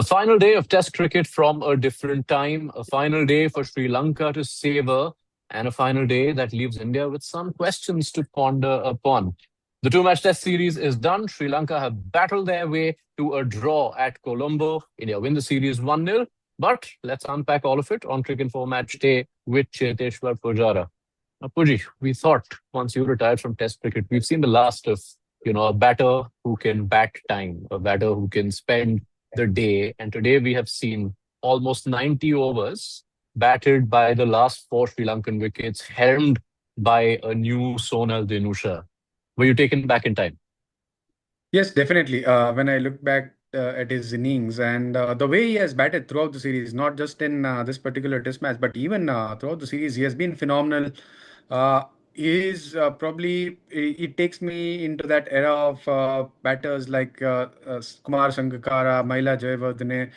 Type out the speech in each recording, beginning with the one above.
final day of Test cricket from a different time, a final day for Sri Lanka to savor, and a final day that leaves India with some questions to ponder upon. The two-match Test series is done. Sri Lanka have battled their way to a draw at Colombo. India win the series 1-0. But let's unpack all of it on Cricinfo Matchday with Cheteshwar Pujara. Now, Puji, we thought once you retired from Test cricket, we've seen the last of a batter who can bat time, a batter who can spend the day. And today we have seen almost 90 overs batted by the last four Sri Lankan wickets, helmed by a new Sonal Dinusha. Were you taken back in time? Yes, definitely. When I look back at his innings and the way he has batted throughout the series, not just in this particular test match, but even throughout the series, he has been phenomenal. Uh, he is probably, it takes me into that era of batters like Kumar Sangakkara, Maila Jayawardene.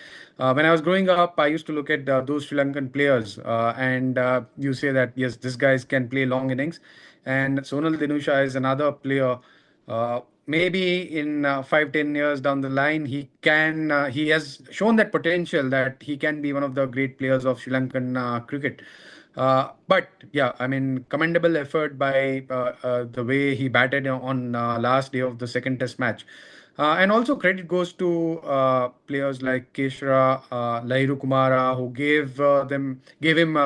When I was growing up, I used to look at those Sri Lankan players and you say that, yes, these guys can play long innings. And Sonal Dinusha is another player. Maybe in 5, 10 years down the line, he has shown that potential that he can be one of the great players of Sri Lankan cricket. But yeah, I mean, commendable effort by the way he batted on last day of the second test match. And also credit goes to players like Keshra, Lahiru Kumara, who gave him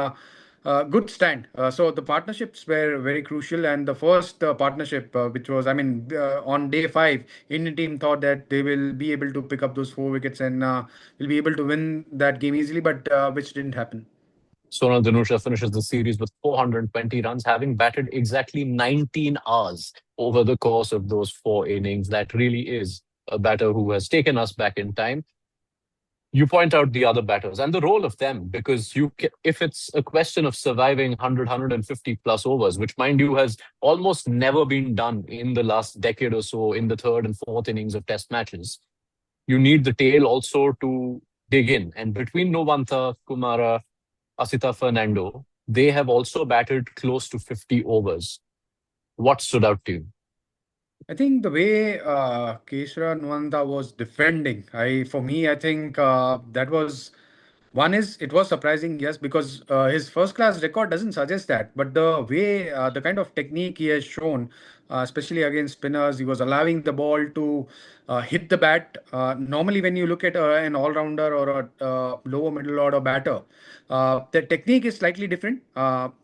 good stand. So the partnerships were very crucial, and the first partnership, which was, I mean, on day five, Indian team thought that they will be able to pick up those 4 wickets and will be able to win that game easily, but which didn't happen. Sonal Dinusha finishes the series with 420 runs, having batted exactly 19 hours over the course of those four innings. That really is a batter who has taken us back in time. You point out the other batters and the role of them, because if it's a question of surviving 100 plus overs, which mind you has almost never been done in the last decade or so in the third and fourth innings of test matches, you need the tail also to dig in. And between Novantha, Kumara, Asita Fernando, they have also batted close to 50 overs. What stood out to you? I think the way Keshra Nwanda was defending, for me, I think that was one is it was surprising, yes, because his first class record doesn't suggest that. But the way, the kind of technique he has shown, especially against spinners, he was allowing the ball to hit the bat. Normally, when you look at an all rounder or a lower middle order batter, the technique is slightly different.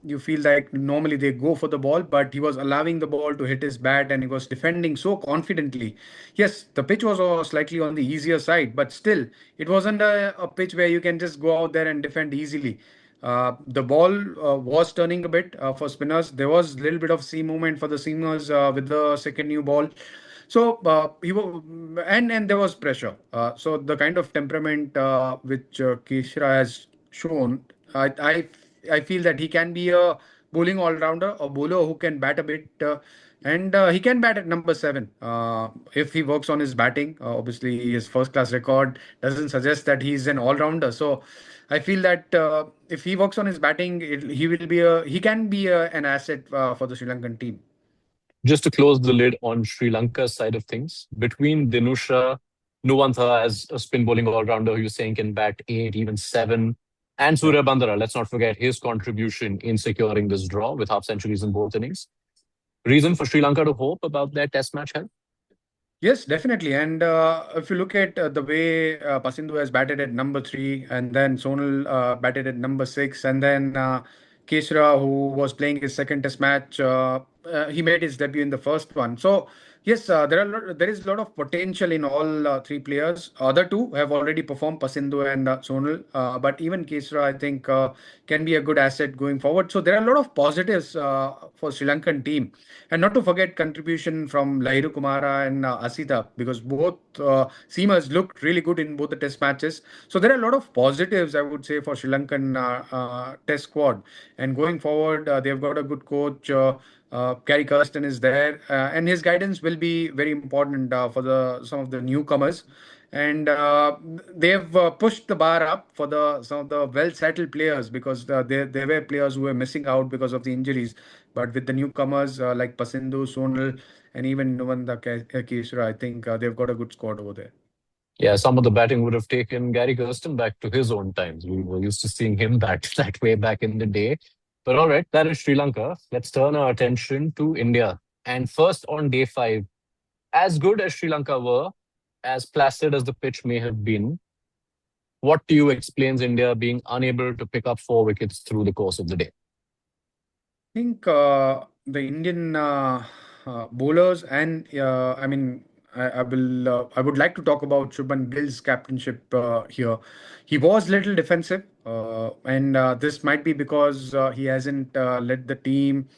You feel like normally they go for the ball, but he was allowing the ball to hit his bat and he was defending so confidently. Yes, the pitch was slightly on the easier side, but still, it wasn't a pitch where you can just go out there and defend easily. The ball was turning a bit for spinners. There was a little bit of sea movement for the seamers with the second new ball. So and there was pressure. So the kind of temperament which Kishra has shown, I feel that he can be a bowling all rounder, a bowler who can bat a bit. And he can bat at number seven if he works on his batting. Obviously, his first class record doesn't suggest that he's an all rounder. So I feel that if he works on his batting, he can be an asset for the Sri Lankan team. Just to close the lid on Sri Lanka's side of things, between Dinusha, Nuvantha as a spin bowling all-rounder who you're saying can bat eight, even seven, and Yeah. Surya Bandara, let's not forget his contribution in securing this draw with half centuries in both innings. Reason for Sri Lanka to hope about their test match health? Yes, definitely. And if you look at the way Pasindu has batted at number three, and then Sonal batted at number six, and then Keshra, who was playing his second test match, he made his debut in the first one. So yes, there is a lot of potential in all three players. Other two have already performed, Pasindu and Sonal, but even Keshra, I think, can be a good asset going forward. So there are a lot of positives for Sri Lankan team. And not to forget contribution from Lahiru Kumara and Asita, because both seamers looked really good in both the test matches. So there are a lot of positives, I would say, for Sri Lankan test squad. And going forward, they've got a good coach. Gary Kirsten is there, and his guidance will be very important for the some of the newcomers. And they've pushed the bar up for the some of the well settled players, because there were players who were missing out because of the injuries. But with the newcomers like Pasindu, Sonal, and even Nuvanda Keshra, I think they've got a good squad over there. Yeah, some of the batting would have taken Gary Kirsten back to his own times. We were used to seeing him bat that way back in the day. But all right, that is Sri Lanka. Let's turn our attention to India. And first on day five, as good as Sri Lanka were, as placid as the pitch may have been, what to you explains India being unable to pick up 4 wickets through the course of the day? Think the Indian bowlers and I would like to talk about Shubman Gill's captainship here. He was little defensive, and this might be because he hasn't led the team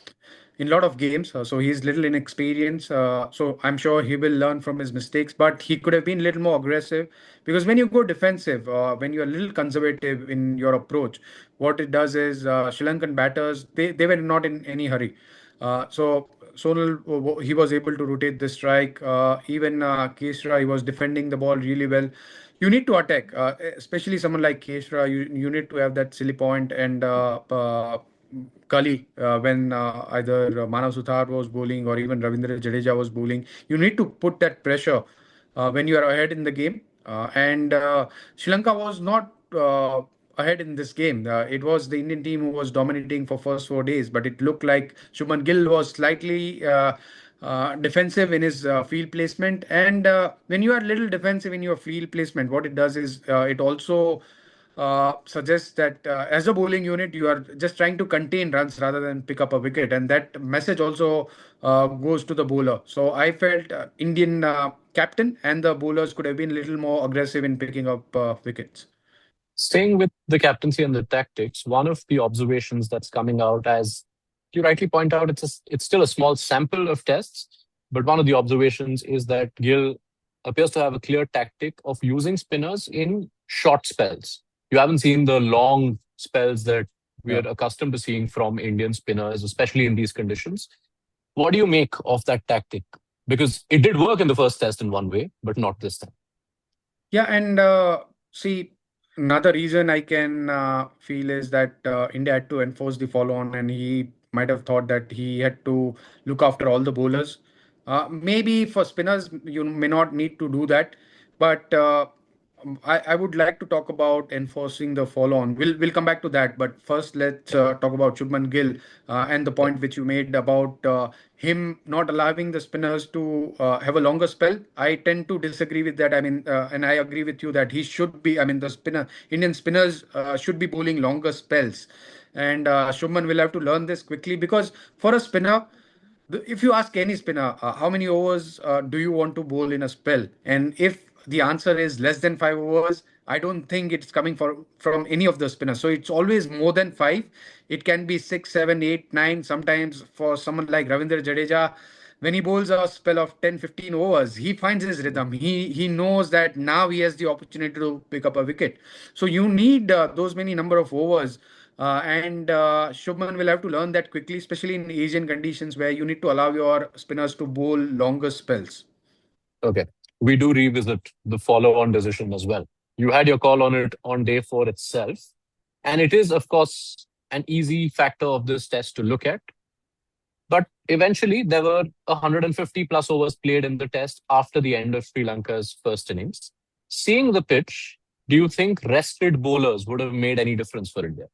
in a lot of games. So he's little inexperienced. So I'm sure he will learn from his mistakes, but he could have been a little more aggressive because when you go defensive, when you're a little conservative in your approach, what it does is Sri Lankan batters, they were not in any hurry. So Sonal, he was able to rotate the strike. Even Kesra, he was defending the ball really well. You need to attack, especially someone like Kesra. You need to have that silly point and Kali, when either Manav Suthar was bowling or even Ravindra Jadeja was bowling, you need to put that pressure when you are ahead in the game. And Sri Lanka was not ahead in this game. It was the Indian team who was dominating for first 4 days, but it looked like Shubman Gill was slightly defensive in his field placement. And when you are little defensive in your field placement, what it does is it also suggests that as a bowling unit, you are just trying to contain runs rather than pick up a wicket. And that message also goes to the bowler. So I felt Indian captain and the bowlers could have been a little more aggressive in picking up wickets. Staying with the captaincy and the tactics, one of the observations that's coming out, as you rightly point out, it's still a small sample of tests, but one of the observations is that Gill appears to have a clear tactic of using spinners in short spells. You haven't seen the long spells that we Yeah. are accustomed to seeing from Indian spinners, especially in these conditions. What do you make of that tactic? Because it did work in the first test in one way, but not this time. Yeah, and see, another reason I can feel is that India had to enforce the follow on, and he might have thought that he had to look after all the bowlers. Maybe for spinners, you may not need to do that, but I would like to talk about enforcing the follow on. We'll come back to that, but first let's talk about Shubman Gill and the point which you made about him not allowing the spinners to have a longer spell. I tend to disagree with that. I mean, and I agree with you that he should be. I mean, Indian spinners should be bowling longer spells, and Shubman will have to learn this quickly because for a spinner. If you ask any spinner, how many overs do you want to bowl in a spell? And if the answer is less than 5 overs, I don't think it's coming from any of the spinners. So it's always more than five. It can be six, seven, eight, nine. Sometimes for someone like Ravindra Jadeja, when he bowls a spell of 10, 15 overs, he finds his rhythm. He knows that now he has the opportunity to pick up a wicket. So you need those many number of overs. And Shubman will have to learn that quickly, especially in Asian conditions where you need to allow your spinners to bowl longer spells. Okay. We do revisit the follow on decision as well. You had your call on it on day four itself. And it is, of course, an easy factor of this test to look at. But eventually, there were 150 plus overs played in the test after the end of Sri Lanka's first innings. Seeing the pitch, do you think rested bowlers would have made any difference for India?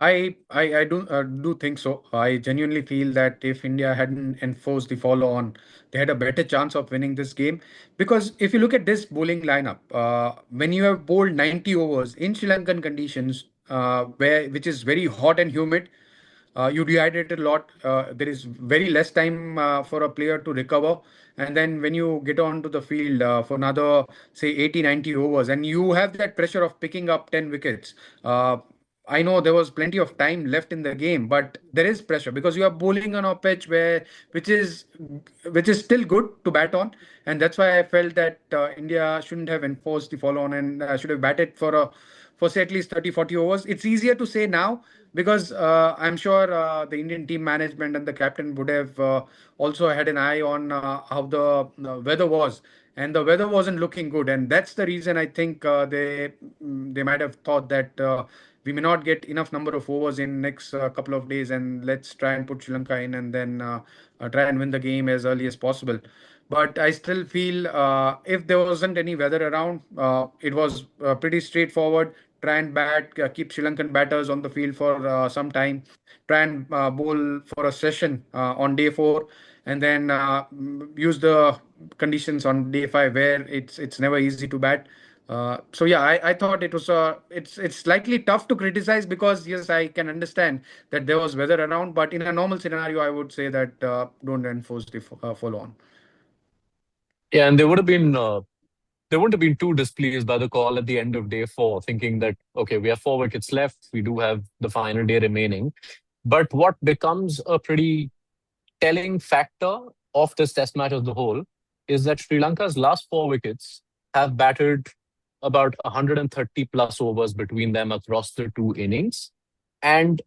I do think so. I genuinely feel that if India hadn't enforced the follow on, they had a better chance of winning this game. Because if you look at this bowling lineup, when you have bowled 90 overs in Sri Lankan conditions, where which is very hot and humid, you dehydrate a lot. There is very less time for a player to recover. And then when you get onto the field for another, say, 80, 90 overs, and you have that pressure of picking up 10 wickets. I know there was plenty of time left in the game, but there is pressure because you are bowling on a pitch which is which is still good to bat on, and that's why I felt that India shouldn't have enforced the follow on and should have batted for say at least 30, 40 overs. It's easier to say now because I'm sure the Indian team management and the captain would have also had an eye on how the weather was, and the weather wasn't looking good, and that's the reason I think they might have thought that we may not get enough number of overs in next couple of days, and let's try and put Sri Lanka in, and then try and win the game as early as possible. But I still feel if there wasn't any weather around, it was pretty straightforward. Try and keep Sri Lankan batters on the field for some time, try and bowl for a session on day four, and then use the conditions on day five where it's never easy to bat. So yeah, I thought it's slightly tough to criticize because yes, I can understand that there was weather around, but in a normal scenario, I would say that don't enforce the follow on. Yeah, and they wouldn't have been too displeased by the call at the end of day four, thinking that, okay, we have 4 wickets left. We do have the final day remaining. But what becomes a pretty telling factor of this test match as a whole is that Sri Lanka's last 4 wickets have batted about 130 plus overs between them across the two innings. And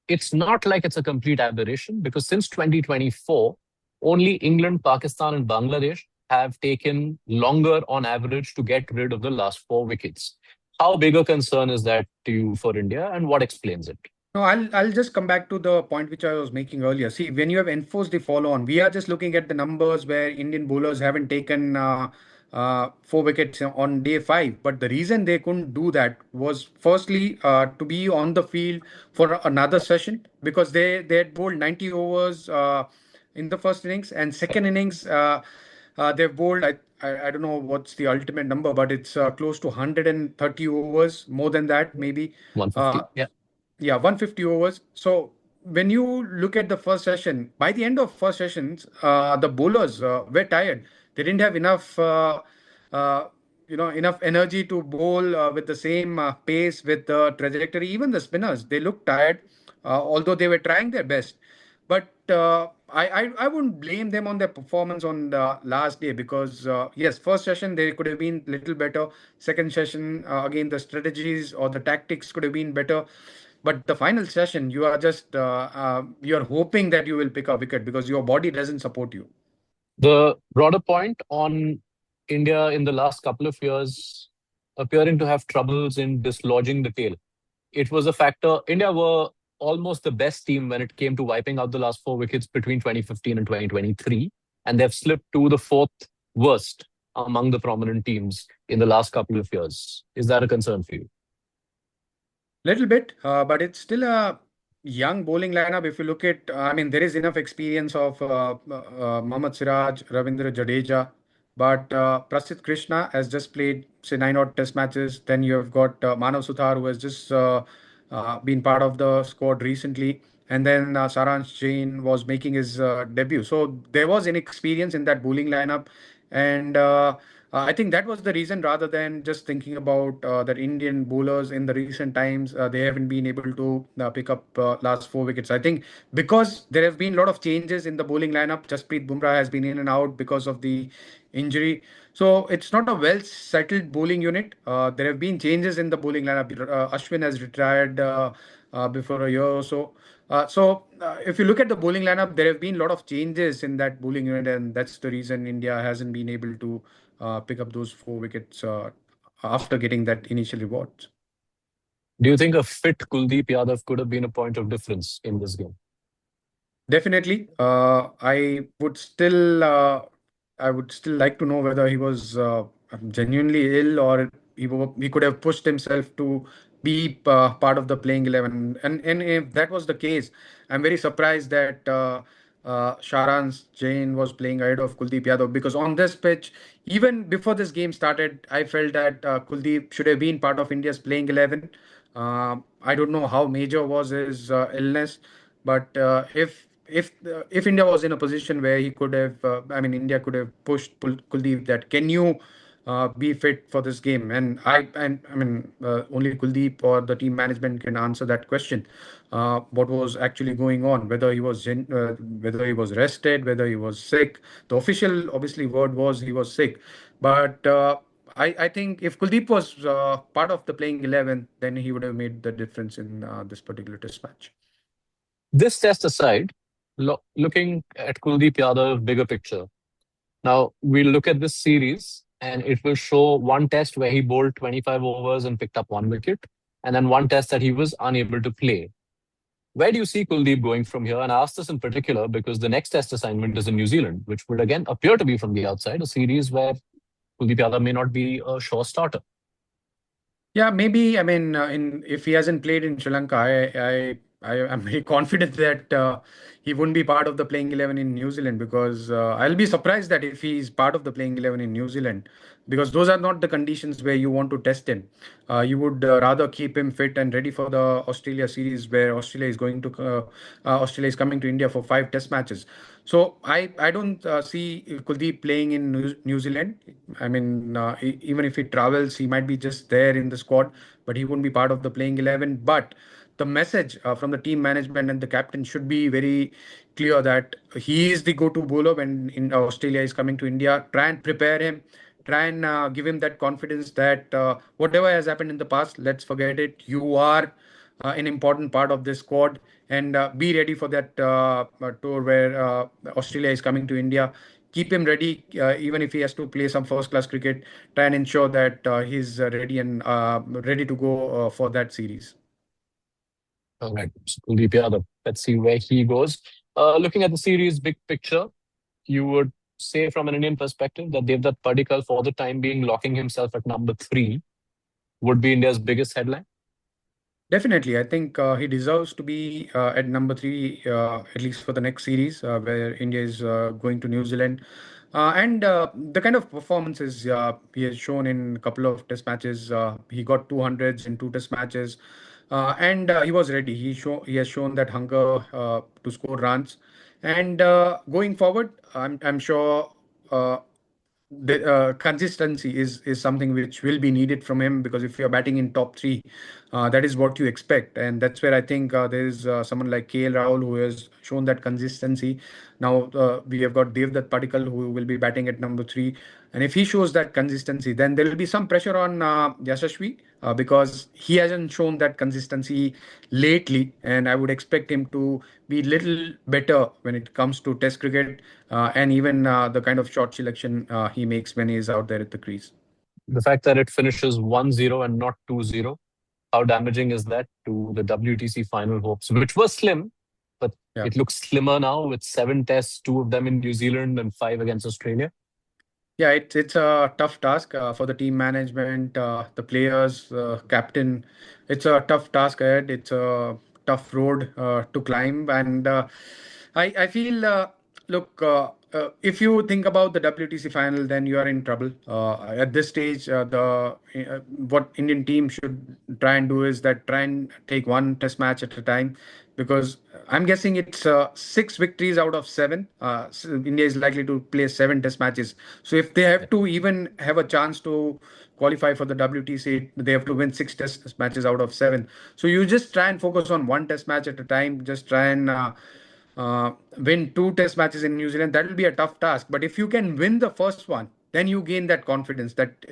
it's not like it's a complete aberration because since 2024, only England, Pakistan, and Bangladesh have taken longer on average to get rid of the last 4 wickets. How big a concern is that to you for India, and what explains it? No, I'll just come back to the point which I was making earlier. See, when you have enforced the follow on, we are just looking at the numbers where Indian bowlers haven't taken 4 wickets on day five. But the reason they couldn't do that was firstly to be on the field for another session because they had bowled 90 overs in the first innings and second innings they've bowled. I don't know what's the ultimate number, but it's close to 130 overs, more than that maybe. Uh, 150? Yeah. yeah, 150 overs. So when you look at the first session, by the end of first sessions, the bowlers were tired. They didn't have uh, enough energy to bowl with the same pace, with the trajectory. Even the spinners, they looked tired, although they were trying their best. But I wouldn't blame them on their performance on the last day because yes, first session they could have been little better. Second session again the strategies or the tactics could have been better. But the final session, you are just you are hoping that you will pick a wicket because your body doesn't support you. The broader point on India in the last couple of years appearing to have troubles in dislodging the tail. It was a factor. India were almost the best team when it came to wiping out the last 4 wickets between 2015 and 2023. And they've slipped to the fourth worst among the prominent teams in the last couple of years. Is that a concern for you? Little bit, but it's still a young bowling lineup. If you look at, I mean, there is enough experience of Mohammad Siraj, Ravindra Jadeja, but Prasidh Krishna has just played, say, 9 odd test matches. Then you have got Manav Suthar, who has just been part of the squad recently. And then Saransh Jain was making his debut. So there was inexperience in that bowling lineup. And I think that was the reason rather than just thinking about that Indian bowlers in the recent times, they haven't been able to pick up last 4 wickets. I think because there have been a lot of changes in the bowling lineup. Jasprit Bumrah has been in and out because of the injury. So it's not a well settled bowling unit. There have been changes in the bowling lineup. Ashwin has retired before a year or so. If you look at the bowling lineup, there have been a lot of changes in that bowling unit, and that's the reason India hasn't been able to pick up those 4 wickets after getting that initial reward. Do you think a fit Kuldeep Yadav could have been a point of difference in this game? Definitely. I would still like to know whether he was genuinely ill or he could have pushed himself to be part of the playing 11. And if that was the case, I'm very surprised that Sharan's Jain was playing ahead of Kuldeep Yadav because on this pitch, even before this game started, I felt that Kuldeep should have been part of India's playing 11. I don't know how major was his illness, but if India was in a position where he could have, I mean, India could have pushed Kuldeep that can you be fit for this game? And I mean, only Kuldeep or the team management can answer that question. What was actually going on? Whether he was rested, whether he was sick. The official, obviously, word was he was sick, but. I think if Kuldeep was part of the playing 11, then he would have made the difference in this particular test match. This test aside, looking at Kuldeep Yadav, bigger picture. Now, we'll look at this series and it will show one test where he bowled 25 overs and picked up 1 wicket, and then one test that he was unable to play. Where do you see Kuldeep going from here? And I ask this in particular because the next test assignment is in New Zealand, which would again appear to be from the outside, a series where Kuldeep Yadav may not be a sure starter. Yeah, maybe. I mean, in if he hasn't played in Sri Lanka, I am very confident that he wouldn't be part of the playing 11 in New Zealand because I'll be surprised that if he's part of the playing 11 in New Zealand because those are not the conditions where you want to test him. You would rather keep him fit and ready for the Australia series where Australia is coming to India for 5 test matches. So I don't see Kuldeep playing in New Zealand. I mean, even if he travels, he might be just there in the squad, but he won't be part of the playing 11. But the message from the team management and the captain should be very clear that he is the go-to bowler when in Australia is coming to India. Try and prepare him. Try and give him that confidence that whatever has happened in the past, let's forget it. You are an important part of this squad and be ready for that tour where Australia is coming to India. Keep him ready, even if he has to play some first class cricket. Try and ensure that he's ready and ready to go for that series. All right, so Kuldeep Yadav. Let's see where he goes. Looking at the series big picture, you would say from an Indian perspective that Devdutt Padikkal, for the time being, locking himself at number three would be India's biggest headline. Definitely, I think he deserves to be at number three, at least for the next series, where India is going to New Zealand. And the kind of performances he has shown in a couple of test matches, he got 200s in 2 test matches, and he was ready. He has shown that hunger to score runs. And going forward, I'm sure the consistency is something which will be needed from him because if you're batting in top three, that is what you expect, and that's where I think there is someone like KL Rahul who has shown that consistency. Now we have got Devdutt Padikkal who will be batting at number three, and if he shows that consistency, then there will be some pressure on Yashashvi because he hasn't shown that consistency lately, and I would expect him to be little better when it comes to Test cricket and even the kind of shot selection he makes when he is out there at the crease. The fact that it finishes 1-0 and not 2-0, how damaging is that to the WTC final hopes, which were slim, but Yeah. it looks slimmer now with 7 tests, two of them in New Zealand and five against Australia. Yeah, it's a tough task for the team management, the players, captain. It's a tough task ahead. It's a tough road to climb, and I feel look if you think about the WTC final, then you are in trouble. At this stage, the what Indian team should try and do is that try and take one test match at a time because I'm guessing it's 6 victories out of seven. India is likely to play 7 test matches. So if they have to even have a chance to qualify for the WTC, they have to win 6 test matches out of seven. So you just try and focus on one test match at a time. Just try and win 2 test matches in New Zealand. That will be a tough task. But if you can win the first one, then you gain that confidence that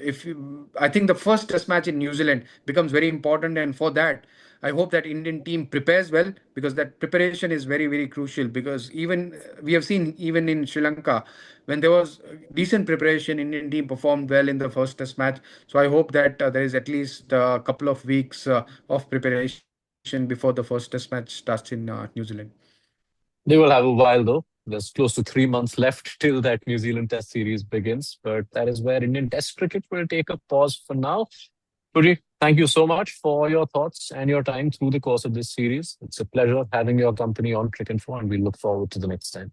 I think the first test match in New Zealand becomes very important. And for that, I hope that Indian team prepares well because that preparation is very, very crucial. Because even we have seen even in Sri Lanka, when there was decent preparation, Indian team performed well in the first test match. So I hope that there is at least a couple of weeks of preparation before the first test match starts in New Zealand. They will have a while though. There's close to 3 months left till that New Zealand Test series begins, but that is where Indian Test cricket will take a pause for now. Puri, thank you so much for your thoughts and your time through the course of this series. It's a pleasure having your company on Cricinfo, and we look forward to the next time.